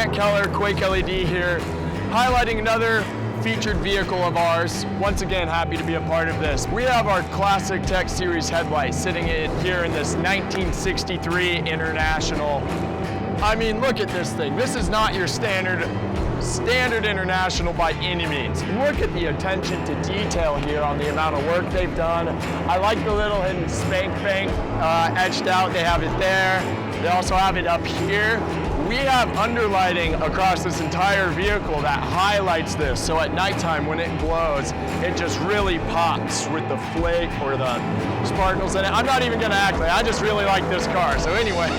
Grant Keller, Quake LED here, highlighting another featured vehicle of ours. Once again, happy to be a part of this. We have our Classic Tech Series headlight sitting here in this 1963 International. I mean, look at this thing. This is not your standard International by any means. Look at the attention to detail here on the amount of work they've done. I like the little hidden spank bank etched out. They have it there. They also have it up here. We have underlighting across this entire vehicle that highlights this. So at nighttime when it glows, it just really pops with the flake or the sparkles in it. I'm not even gonna act like I just really like this car. So anyways,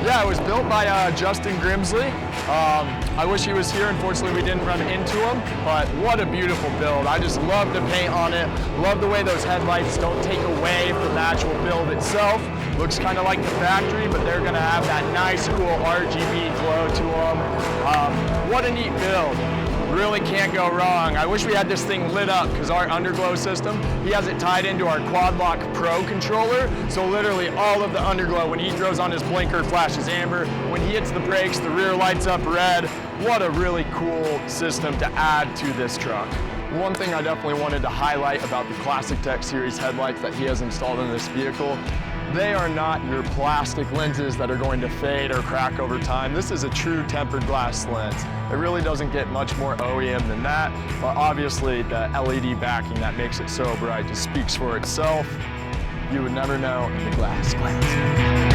yeah, it was built by Justyn Grimsley. I wish he was here. Unfortunately, we didn't run into him, but what a beautiful build. I just love the paint on it. Love the way those headlights don't take away from the actual build itself. Looks kind of like the factory, but they're gonna have that nice, cool RGB glow to them. What a neat build. Really can't go wrong. I wish we had this thing lit up because our underglow system, he has it tied into our Quadlock Pro controller. So literally all of the underglow, when he throws on his blinker, flashes amber. When he hits the brakes, the rear lights up red. What a really cool system to add to this truck. One thing I definitely wanted to highlight about the Classic Tech Series headlights that he has installed in this vehicle, they are not your plastic lenses that are going to fade or crack over time. This is a true tempered glass lens. It really doesn't get much more OEM than that, but obviously the LED backing that makes it so bright just speaks for itself. You would never know in the glass lens.